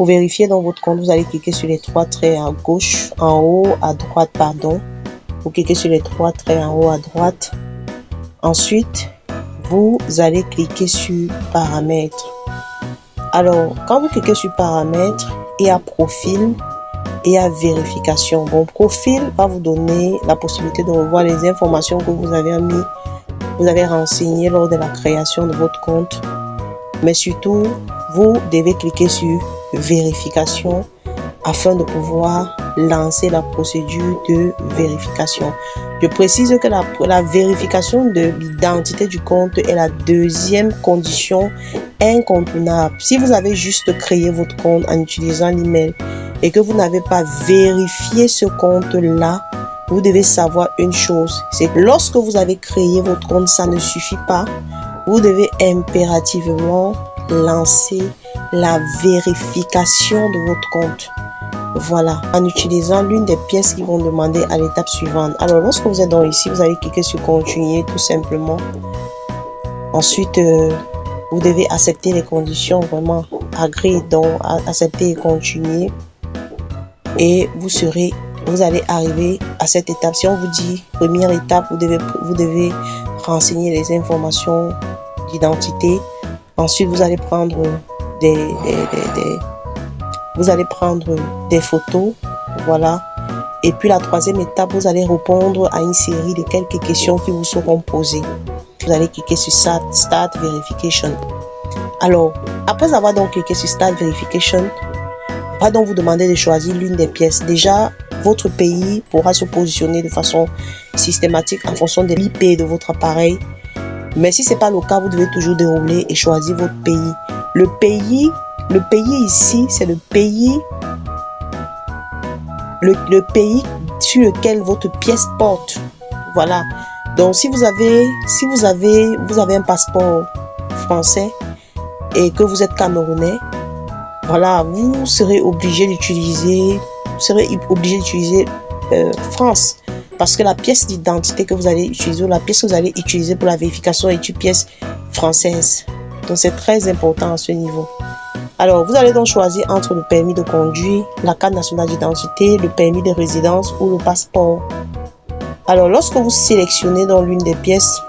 Pour vérifier dans votre compte, vous allez cliquer sur les 3 traits à gauche, en haut, à droite, pardon. Vous cliquez sur les 3 traits en haut à droite. Ensuite, vous allez cliquer sur paramètres. Alors, quand vous cliquez sur paramètres, il y a profil et à vérification. Bon, profil va vous donner la possibilité de revoir les informations que vous avez renseignées lors de la création de votre compte. Mais surtout, vous devez cliquer sur vérification afin de pouvoir lancer la procédure de vérification. Je précise que la vérification de l'identité du compte est la deuxième condition incontournable. Si vous avez juste créé votre compte en utilisant l'email et que vous n'avez pas vérifié ce compte-là, vous devez savoir une chose, c'est que lorsque vous avez créé votre compte, ça ne suffit pas. Vous devez impérativement lancer la vérification de votre compte. Voilà, en utilisant l'une des pièces qui vont demander à l'étape suivante. Alors, lorsque vous êtes dans ici, vous allez cliquer sur continuer tout simplement. Ensuite, vous devez accepter les conditions, vraiment agree, donc accepter et continuer. Et vous allez arriver à cette étape. Si on vous dit première étape, vous devez renseigner les informations d'identité. Ensuite, vous allez prendre des photos, voilà. Et puis la troisième étape, vous allez répondre à une série de quelques questions qui vous seront posées. Vous allez cliquer sur Start Verification. Alors, après avoir donc cliqué sur Start Verification, on va donc vous demander de choisir l'une des pièces. Déjà, votre pays pourra se positionner de façon systématique en fonction de l'IP de votre appareil. Mais si ce n'est pas le cas, vous devez toujours dérouler et choisir votre pays. Le pays ici, c'est le pays sur lequel votre pièce porte. Voilà. Donc, si vous avez un passeport français et que vous êtes camerounais, voilà, vous serez obligé d'utiliser France. Parce que la pièce d'identité que vous allez utiliser, ou la pièce que vous allez utiliser pour la vérification est une pièce française. Donc, c'est très important à ce niveau. Alors, vous allez donc choisir entre le permis de conduire, la carte nationale d'identité, le permis de résidence ou le passeport. Alors, lorsque vous sélectionnez dans l'une des pièces,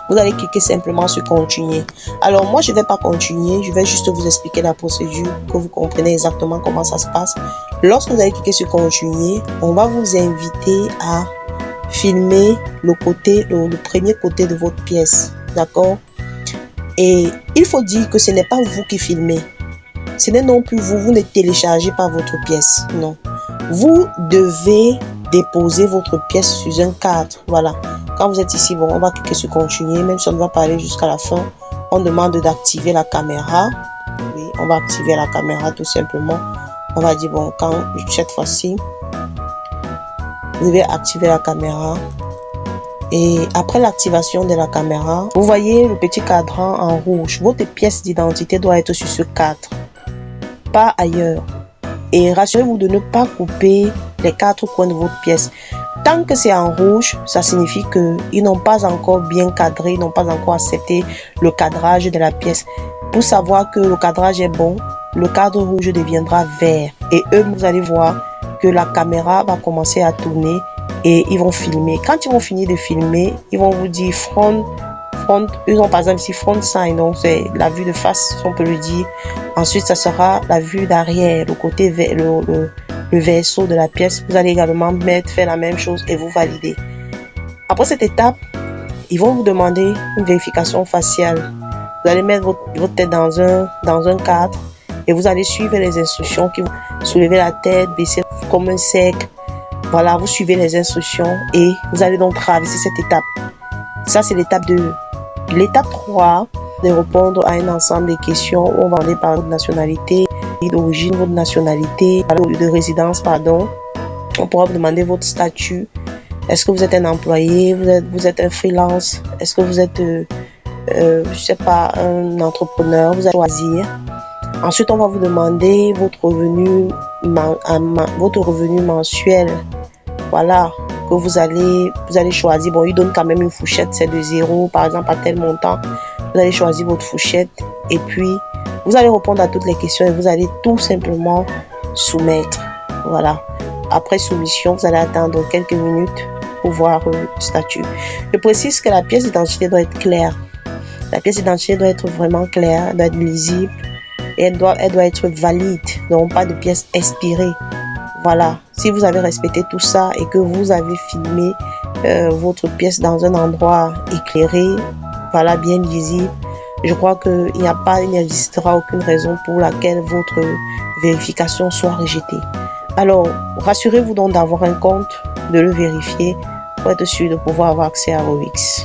vous allez cliquer simplement sur continuer. Alors, moi, je ne vais pas continuer, je vais juste vous expliquer la procédure, que vous comprenez exactement comment ça se passe. Lorsque vous allez cliquer sur continuer, on va vous inviter à filmer le premier côté de votre pièce, d'accord? Et il faut dire que ce n'est pas vous qui filmez. Ce n'est non plus vous ne téléchargez pas votre pièce, non. Vous devez déposer votre pièce sur un cadre, voilà. Quand vous êtes ici, bon, on va cliquer sur continuer, même si on ne va pas aller jusqu'à la fin. On demande d'activer la caméra. Oui, on va activer la caméra tout simplement. On va dire, bon, cette fois-ci, vous devez activer la caméra. Et après l'activation de la caméra, vous voyez le petit cadran en rouge. Votre pièce d'identité doit être sur ce cadre, pas ailleurs. Et rassurez-vous de ne pas couper les 4 coins de votre pièce. Tant que c'est en rouge, ça signifie qu'ils n'ont pas encore bien cadré, ils n'ont pas encore accepté le cadrage de la pièce. Pour savoir que le cadrage est bon, le cadre rouge deviendra vert. Et eux, vous allez voir que la caméra va commencer à tourner et ils vont filmer. Quand ils vont finir de filmer, ils vont vous dire front. Ils ont par exemple ici front sign, donc c'est la vue de face, si on peut le dire. Ensuite, ça sera la vue d'arrière, le côté le verso de la pièce. Vous allez également faire la même chose et vous valider. Après cette étape, ils vont vous demander une vérification faciale. Vous allez mettre votre tête dans un cadre et vous allez suivre les instructions qui vont soulever la tête, baisser comme un cercle. Voilà, vous suivez les instructions et vous allez donc traverser cette étape. Ça, c'est l'étape 2. L'étape 3, de répondre à un ensemble de questions où on va demander par votre nationalité, d'origine, votre nationalité, de résidence, pardon. On pourra vous demander votre statut. Est-ce que vous êtes un employé, vous êtes un freelance, est-ce que vous êtes, je sais pas, un entrepreneur, vous allez choisir. Ensuite, on va vous demander votre revenu mensuel. Voilà, que vous allez choisir. Bon, il donne quand même une fourchette, c'est de 0, par exemple, à tel montant. Vous allez choisir votre fourchette et puis Vous allez répondre à toutes les questions et vous allez tout simplement soumettre. Voilà. Après soumission, vous allez attendre quelques minutes pour voir le statut. Je précise que la pièce d'identité doit être claire. La pièce d'identité doit être vraiment claire, doit être lisible et elle doit être valide, donc pas de pièce expirée. Voilà, si vous avez respecté tout ça et que vous avez filmé votre pièce dans un endroit éclairé, voilà, bien lisible, je crois qu'il n'existera aucune raison pour laquelle votre vérification soit rejetée. Alors, rassurez-vous donc d'avoir un compte, de le vérifier pour être sûr de pouvoir avoir accès à Rowix.